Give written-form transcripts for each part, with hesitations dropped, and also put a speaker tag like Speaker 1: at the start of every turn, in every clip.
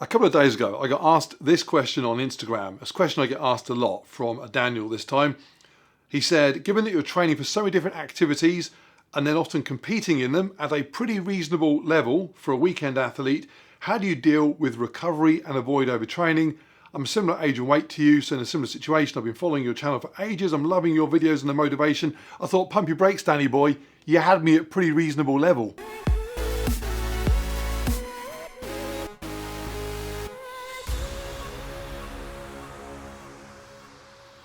Speaker 1: A couple of days ago, I got asked this question on Instagram. It's a question I get asked a lot from a Daniel this time. He said, given that you're training for so many different activities and then often competing in them at a pretty reasonable level for a weekend athlete, how do you deal with recovery and avoid overtraining? I'm a similar age and weight to you, so in a similar situation. I've been following your channel for ages. I'm loving your videos and the motivation. I thought, pump your brakes, Danny boy. You had me at pretty reasonable level.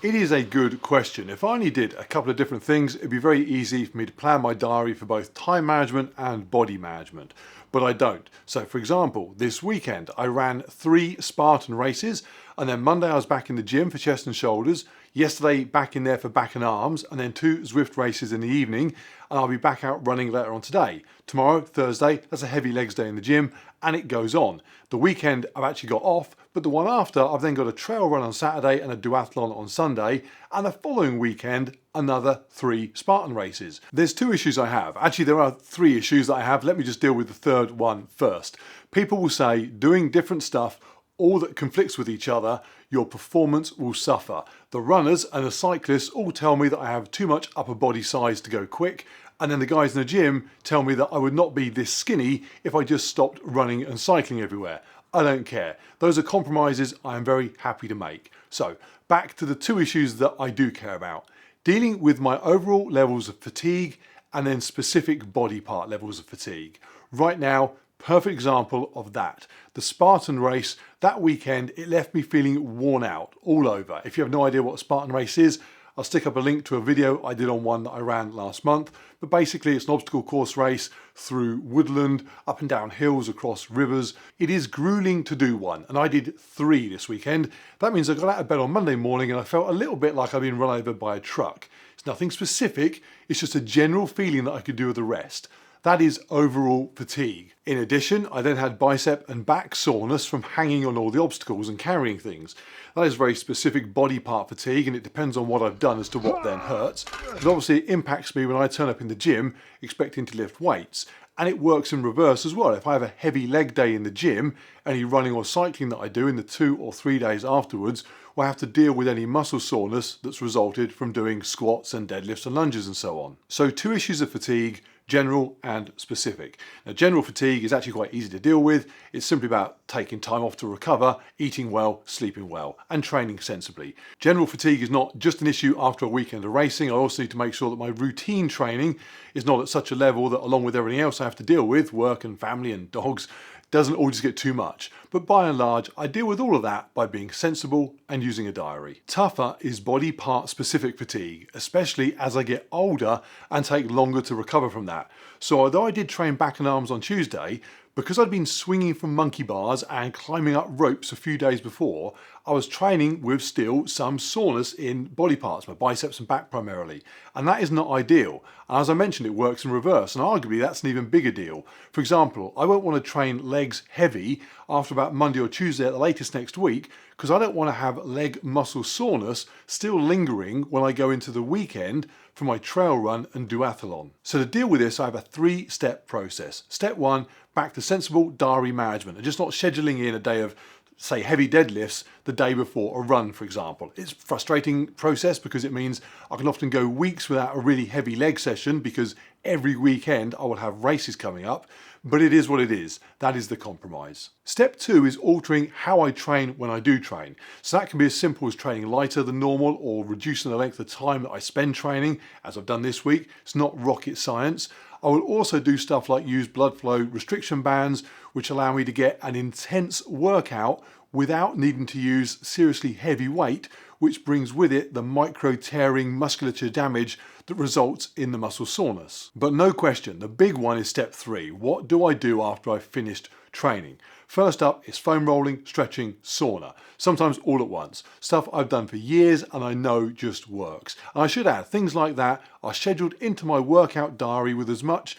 Speaker 1: It is a good question. If I only did a couple of different things, it'd be very easy for me to plan my diary for both time management and body management, but I don't. So for example, this weekend I ran 3 Spartan races, and then Monday I was back in the gym for chest and shoulders, yesterday back in there for back and arms, and then 2 Zwift races in the evening, and I'll be back out running later on today. Tomorrow, Thursday, that's a heavy legs day in the gym, and it goes on. The weekend I've actually got off, but the one after I've then got a trail run on Saturday and a duathlon on Sunday, and the following weekend another 3 Spartan races. There's 2 issues I have. Actually, there are 3 issues that I have. Let me just deal with the third one first. People will say doing different stuff, all that conflicts with each other, your performance will suffer. The runners and the cyclists all tell me that I have too much upper body size to go quick, and then the guys in the gym tell me that I would not be this skinny if I just stopped running and cycling everywhere. I don't care. Those are compromises I am very happy to make. So back to the 2 issues that I do care about. Dealing with my overall levels of fatigue and then specific body part levels of fatigue. Right now, perfect example of that. The Spartan race, that weekend, it left me feeling worn out all over. If you have no idea what a Spartan race is, I'll stick up a link to a video I did on one that I ran last month. But basically it's an obstacle course race through woodland, up and down hills, across rivers. It is grueling to do one, and I did 3 this weekend. That means I got out of bed on Monday morning and I felt a little bit like I'd been run over by a truck. It's nothing specific, it's just a general feeling that I could do with the rest. That is overall fatigue. In addition, I then had bicep and back soreness from hanging on all the obstacles and carrying things. That is very specific body part fatigue, and it depends on what I've done as to what then hurts. But obviously it impacts me when I turn up in the gym expecting to lift weights. And it works in reverse as well. If I have a heavy leg day in the gym, any running or cycling that I do in the 2 or 3 days afterwards, well, I have to deal with any muscle soreness that's resulted from doing squats and deadlifts and lunges and so on. So 2 issues of fatigue, general and specific. Now, general fatigue is actually quite easy to deal with. It's simply about taking time off to recover, eating well, sleeping well, and training sensibly. General fatigue is not just an issue after a weekend of racing. I also need to make sure that my routine training is not at such a level that, along with everything else I have to deal with, work and family and dogs, doesn't all just get too much. But by and large, I deal with all of that by being sensible and using a diary. Tougher is body part specific fatigue, especially as I get older and take longer to recover from that. So although I did train back and arms on Tuesday, because I'd been swinging from monkey bars and climbing up ropes a few days before, I was training with still some soreness in body parts, my biceps and back primarily. And that is not ideal. And as I mentioned, it works in reverse, and arguably that's an even bigger deal. For example, I won't want to train legs heavy after about Monday or Tuesday at the latest next week, because I don't want to have leg muscle soreness still lingering when I go into the weekend for my trail run and duathlon. So to deal with this, I have a 3-step process. Step 1, back to sensible diary management and just not scheduling in a day of, say, heavy deadlifts the day before a run, for example. It's a frustrating process because it means I can often go weeks without a really heavy leg session because every weekend I will have races coming up, but it is what it is. That is the compromise. Step 2 is altering how I train when I do train. So that can be as simple as training lighter than normal or reducing the length of time that I spend training, as I've done this week. It's not rocket science. I will also do stuff like use blood flow restriction bands, which allow me to get an intense workout without needing to use seriously heavy weight, which brings with it the micro tearing musculature damage that results in the muscle soreness. But no question, the big one is step 3. What do I do after I've finished training? First up is foam rolling, stretching, sauna. Sometimes all at once. Stuff I've done for years and I know just works. And I should add, things like that are scheduled into my workout diary with as much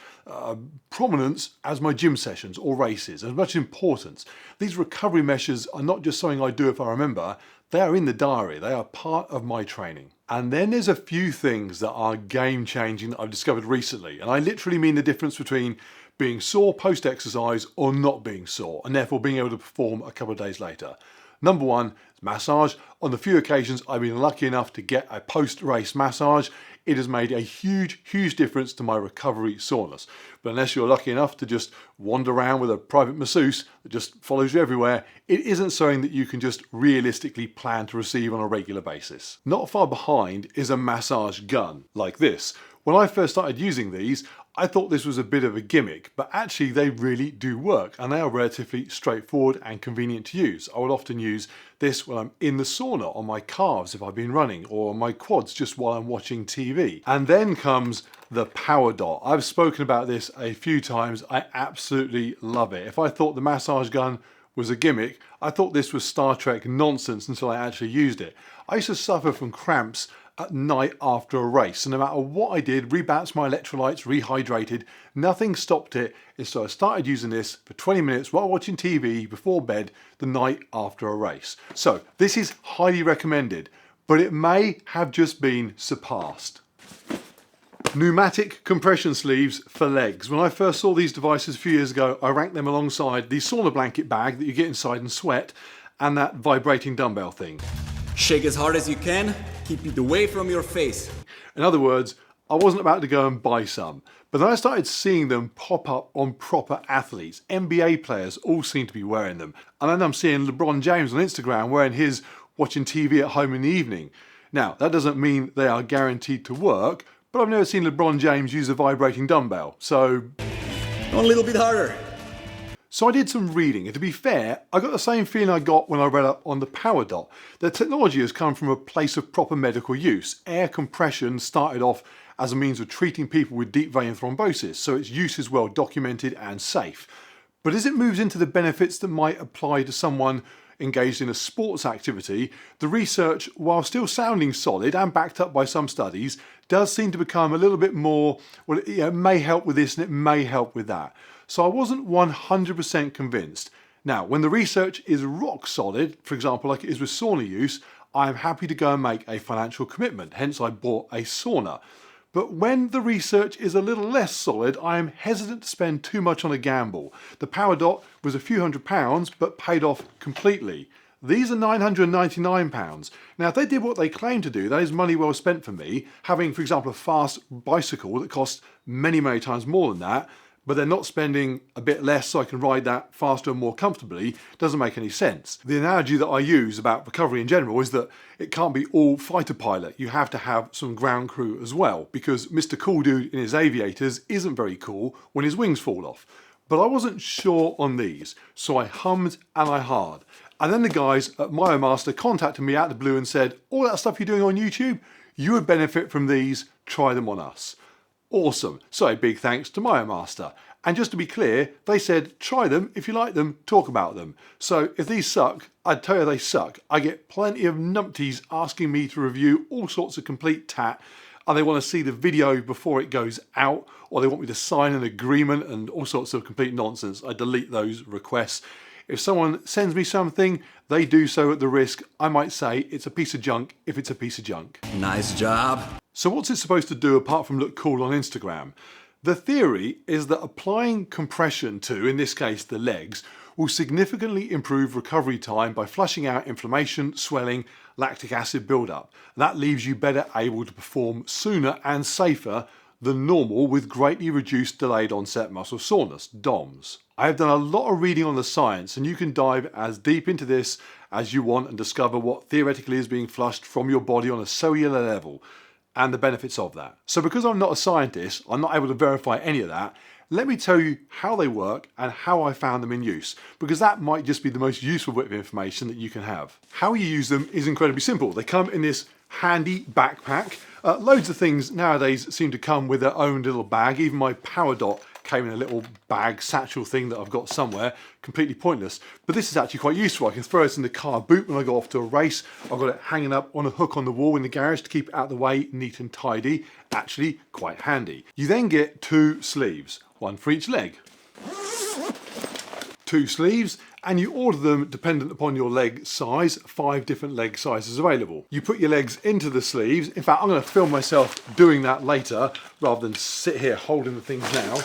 Speaker 1: prominence as my gym sessions or races, as much importance. These recovery measures are not just something I do if I remember, they are in the diary, they are part of my training. And then there's a few things that are game changing that I've discovered recently, and I literally mean the difference between being sore post-exercise or not being sore, and therefore being able to perform a couple of days later. Number one, massage. On the few occasions I've been lucky enough to get a post-race massage, it has made a huge, huge difference to my recovery soreness. But unless you're lucky enough to just wander around with a private masseuse that just follows you everywhere, it isn't something that you can just realistically plan to receive on a regular basis. Not far behind is a massage gun, like this. When I first started using these, I thought this was a bit of a gimmick, but actually they really do work and they are relatively straightforward and convenient to use. I would often use this when I'm in the sauna on my calves if I've been running, or on my quads just while I'm watching TV. And then comes the Power Dot. I've spoken about this a few times. I absolutely love it. If I thought the massage gun was a gimmick, I thought this was Star Trek nonsense until I actually used it. I used to suffer from cramps at night after a race, and no matter what I did, rebalanced my electrolytes, rehydrated, nothing stopped it. And so I started using this for 20 minutes while watching TV before bed the night after a race. So this is highly recommended, but it may have just been surpassed. Pneumatic compression sleeves for legs. When I first saw these devices a few years ago, I ranked them alongside the sauna blanket bag that you get inside and sweat, and that vibrating dumbbell thing.
Speaker 2: Shake as hard as you can, keep it away from your face.
Speaker 1: In other words, I wasn't about to go and buy some, but then I started seeing them pop up on proper athletes. NBA players all seem to be wearing them. And then I'm seeing LeBron James on Instagram wearing his watching TV at home in the evening. Now, that doesn't mean they are guaranteed to work, but I've never seen LeBron James use a vibrating dumbbell, so...
Speaker 2: A little bit harder.
Speaker 1: So I did some reading, and to be fair, I got the same feeling I got when I read up on the Power Dot. The technology has come from a place of proper medical use. Air compression started off as a means of treating people with deep vein thrombosis, so its use is well documented and safe. But as it moves into the benefits that might apply to someone engaged in a sports activity, the research, while still sounding solid and backed up by some studies, does seem to become a little bit more, well, it may help with this and it may help with that. So I wasn't 100% convinced. Now, when the research is rock solid, for example, like it is with sauna use, I'm happy to go and make a financial commitment, hence I bought a sauna. But when the research is a little less solid, I am hesitant to spend too much on a gamble. The Power Dot was a few £100s, but paid off completely. These are £999. Now, if they did what they claim to do, that is money well spent for me. Having, for example, a fast bicycle that costs many, many times more than that, but they're not spending a bit less so I can ride that faster and more comfortably, doesn't make any sense. The analogy that I use about recovery in general is that it can't be all fighter pilot. You have to have some ground crew as well, because Mr. Cool Dude in his aviators isn't very cool when his wings fall off. But I wasn't sure on these, so I hummed and I hawed. And then the guys at MyoMaster contacted me out of the blue and said, all that stuff you're doing on YouTube, you would benefit from these, try them on us. Awesome. So a big thanks to MyoMaster. And just to be clear, they said try them, if you like them, talk about them. So if these suck, I'd tell you they suck. I get plenty of numpties asking me to review all sorts of complete tat, and they want to see the video before it goes out, or they want me to sign an agreement and all sorts of complete nonsense. I delete those requests. If someone sends me something, they do so at the risk, I might say, it's a piece of junk if it's a piece of junk.
Speaker 2: Nice job.
Speaker 1: So what's it supposed to do apart from look cool on Instagram? The theory is that applying compression to, in this case, the legs, will significantly improve recovery time by flushing out inflammation, swelling, lactic acid buildup. That leaves you better able to perform sooner and safer than normal with greatly reduced delayed onset muscle soreness, DOMS. I have done a lot of reading on the science, and you can dive as deep into this as you want and discover what theoretically is being flushed from your body on a cellular level and the benefits of that. So because I'm not a scientist, I'm not able to verify any of that. Let me tell you how they work and how I found them in use, because that might just be the most useful bit of information that you can have. How you use them is incredibly simple. They come in this handy backpack. Loads of things nowadays seem to come with their own little bag. Even my Power Dot came in a little bag satchel thing that I've got somewhere, completely pointless. But this is actually quite useful. I can throw it in the car boot when I go off to a race. I've got it hanging up on a hook on the wall in the garage to keep it out of the way, neat and tidy. Actually quite handy. You then get 2 sleeves, one for each leg. 2 sleeves, and you order them dependent upon your leg size. 5 different leg sizes available. You put your legs into the sleeves. In fact, I'm going to film myself doing that later rather than sit here holding the things now.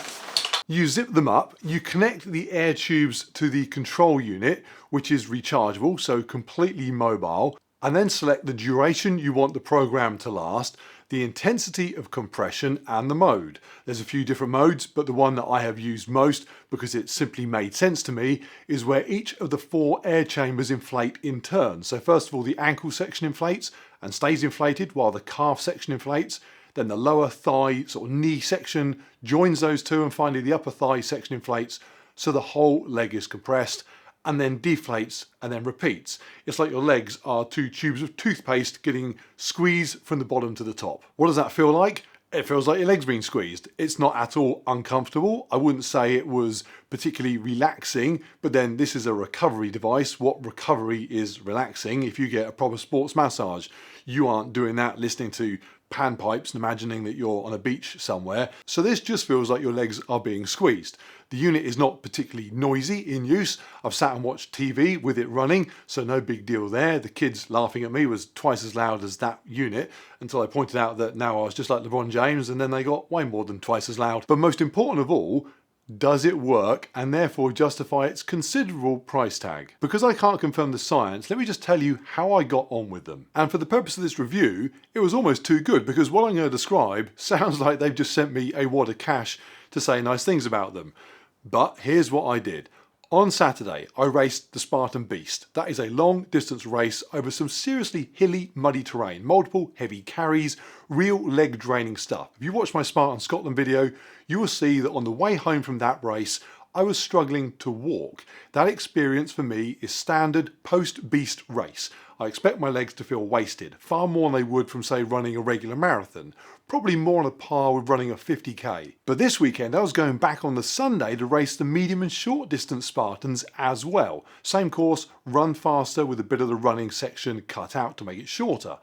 Speaker 1: You zip them up, you connect the air tubes to the control unit, which is rechargeable, so completely mobile, and then select the duration you want the program to last, the intensity of compression, and the mode. There's a few different modes, but the one that I have used most, because it simply made sense to me, is where each of the 4 air chambers inflate in turn. So first of all, the ankle section inflates and stays inflated while the calf section inflates. Then the lower thigh, sort of knee section, joins those two, and finally the upper thigh section inflates, so the whole leg is compressed, and then deflates and then repeats. It's like your legs are 2 tubes of toothpaste getting squeezed from the bottom to the top. What does that feel like? It feels like your leg's being squeezed. It's not at all uncomfortable. I wouldn't say it was particularly relaxing, but then this is a recovery device. What recovery is relaxing? If you get a proper sports massage, you aren't doing that listening to panpipes and imagining that you're on a beach somewhere. So this just feels like your legs are being squeezed. The unit is not particularly noisy in use. I've sat and watched TV with it running, so no big deal there. The kids laughing at me was twice as loud as that unit until I pointed out that now I was just like LeBron James, and then they got way more than twice as loud. But most important of all, does it work and therefore justify its considerable price tag? Because I can't confirm the science, let me just tell you how I got on with them. And for the purpose of this review, it was almost too good, because what I'm going to describe sounds like they've just sent me a wad of cash to say nice things about them. But here's what I did. On Saturday, I raced the Spartan Beast. That is a long distance race over some seriously hilly, muddy terrain, multiple heavy carries, real leg draining stuff. If you watch my Spartan Scotland video, you will see that on the way home from that race, I was struggling to walk. That experience for me is standard post-beast race. I expect my legs to feel wasted, far more than they would from, say, running a regular marathon. Probably more on a par with running a 50k. But this weekend I was going back on the Sunday to race the medium and short distance Spartans as well. Same course, run faster with a bit of the running section cut out to make it shorter.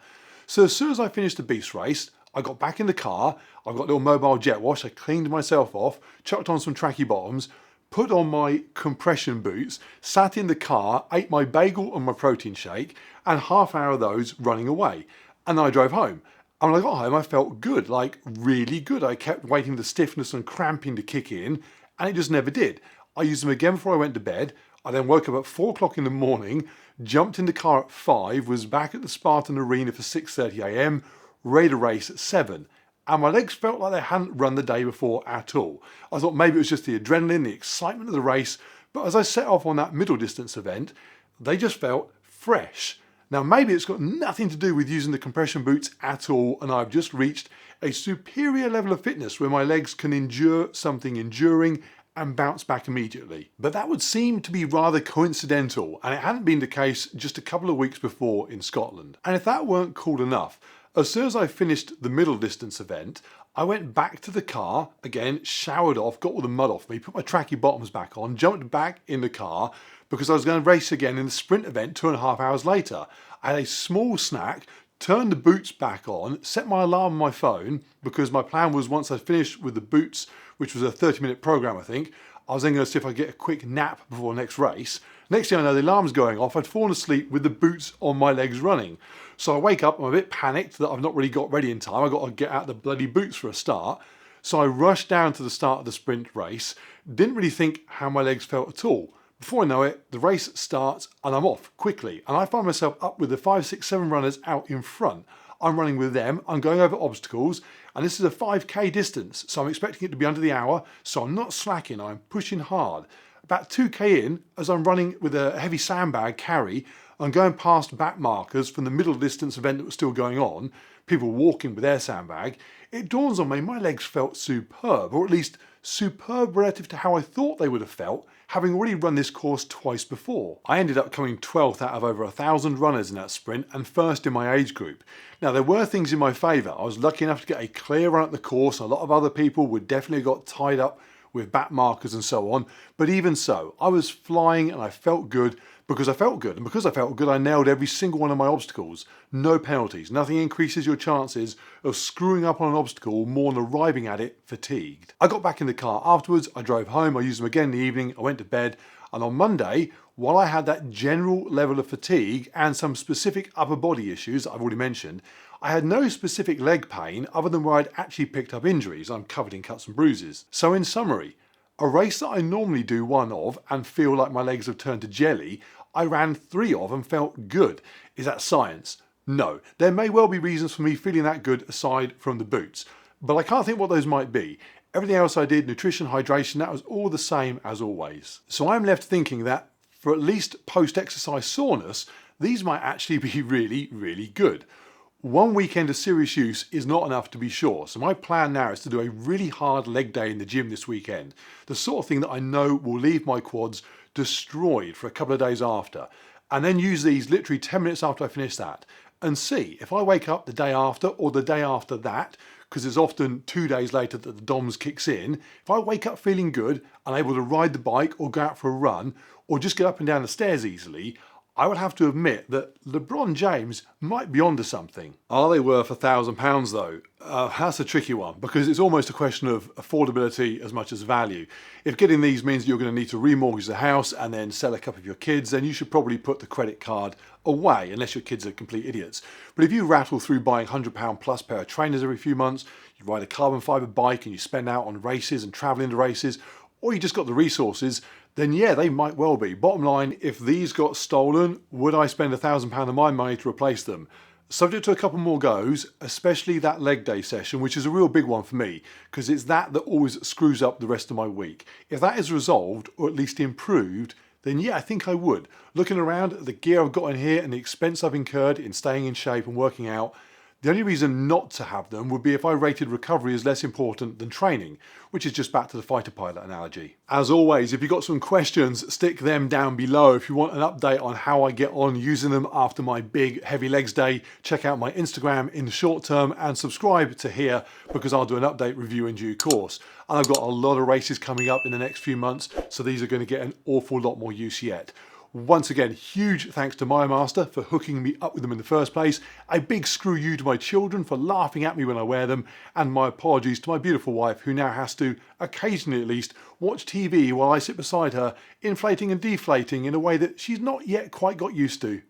Speaker 1: So as soon as I finished the beast race, I got back in the car, I've got a little mobile jet wash, I cleaned myself off, chucked on some tracky bottoms, put on my compression boots, sat in the car, ate my bagel and my protein shake, and half hour of those running away. And then I drove home. And when I got home, I felt good, like really good. I kept waiting for the stiffness and cramping to kick in, and it just never did. I used them again before I went to bed. I then woke up at 4 o'clock in the morning, jumped in the car at 5, was back at the Spartan Arena for 6:30 a.m, ready to race at 7. And my legs felt like they hadn't run the day before at all. I thought maybe it was just the adrenaline, the excitement of the race, but as I set off on that middle distance event, they just felt fresh. Now maybe it's got nothing to do with using the compression boots at all, and I've just reached a superior level of fitness where my legs can endure something enduring and bounce back immediately. But that would seem to be rather coincidental, and it hadn't been the case just a couple of weeks before in Scotland. And if that weren't cool enough, as soon as I finished the middle distance event, I went back to the car, again, showered off, got all the mud off me, put my tracky bottoms back on, jumped back in the car because I was going to race again in the sprint event 2.5 hours later. I had a small snack, turned the boots back on, set my alarm on my phone because my plan was once I finished with the boots, which was a 30-minute program I think, I was then going to see if I could get a quick nap before the next race. Next thing I know, the alarm's going off. I'd fallen asleep with the boots on my legs running. So I wake up, I'm a bit panicked that I've not really got ready in time. I've got to get out the bloody boots for a start. So I rushed down to the start of the sprint race. Didn't really think how my legs felt at all. Before I know it, the race starts and I'm off quickly. And I find myself up with the 5, 6, 7 runners out in front. I'm running with them, I'm going over obstacles, and this is a 5k distance, so I'm expecting it to be under the hour, so I'm not slacking, I'm pushing hard. About 2k in, as I'm running with a heavy sandbag carry, I'm going past back markers from the middle distance event that was still going on, people walking with their sandbag. It dawns on me my legs felt superb, or at least superb relative to how I thought they would have felt, having already run this course twice before. I ended up coming 12th out of over 1,000 runners in that sprint and first in my age group. Now there were things in my favour. I was lucky enough to get a clear run at the course, and a lot of other people would definitely got tied up with back markers and so on, but even so, I was flying and I felt good because I felt good, and because I felt good I nailed every single one of my obstacles. No penalties, nothing increases your chances of screwing up on an obstacle more than arriving at it fatigued. I got back in the car afterwards, I drove home, I used them again in the evening, I went to bed, and on Monday, while I had that general level of fatigue and some specific upper body issues that I've already mentioned, I had no specific leg pain other than where I'd actually picked up injuries. I'm covered in cuts and bruises. So in summary, A race that I normally do one of and feel like my legs have turned to jelly, I ran 3 of and felt good. Is that science? No. There may well be reasons for me feeling that good aside from the boots, but I can't think what those might be. Everything else I did, nutrition, hydration, that was all the same as always. So I'm left thinking that for at least post-exercise soreness, these might actually be really, really good. One weekend of serious use is not enough to be sure, so my plan now is to do a really hard leg day in the gym this weekend. The sort of thing that I know will leave my quads destroyed for a couple of days after, and then use these literally 10 minutes after I finish that, and see if I wake up the day after or the day after that, because it's often 2 days later that the DOMS kicks in. If I wake up feeling good and able to ride the bike or go out for a run or just get up and down the stairs easily, I would have to admit that LeBron James might be onto something. Are they worth £1,000 though? That's a tricky one, because it's almost a question of affordability as much as value. If getting these means you're going to need to remortgage the house and then sell a couple of your kids, then you should probably put the credit card away, unless your kids are complete idiots. But if you rattle through buying £100 plus pair of trainers every few months, you ride a carbon fibre bike and you spend out on races and travelling to races, or you just got the resources, then yeah, they might well be. Bottom line, if these got stolen, would I spend £1,000 of my money to replace them? Subject to a couple more goes, especially that leg day session, which is a real big one for me, because it's that always screws up the rest of my week. If that is resolved, or at least improved, then yeah, I think I would. Looking around at the gear I've got in here and the expense I've incurred in staying in shape and working out, the only reason not to have them would be if I rated recovery as less important than training, which is just back to the fighter pilot analogy. As always, if you've got some questions, stick them down below. If you want an update on how I get on using them after my big heavy legs day, check out my Instagram in the short term and subscribe to here, because I'll do an update review in due course. And I've got a lot of races coming up in the next few months, so these are going to get an awful lot more use yet. Once again, huge thanks to MyoAir for hooking me up with them in the first place. A big screw you to my children for laughing at me when I wear them. And my apologies to my beautiful wife, who now has to, occasionally at least, watch TV while I sit beside her, inflating and deflating in a way that she's not yet quite got used to.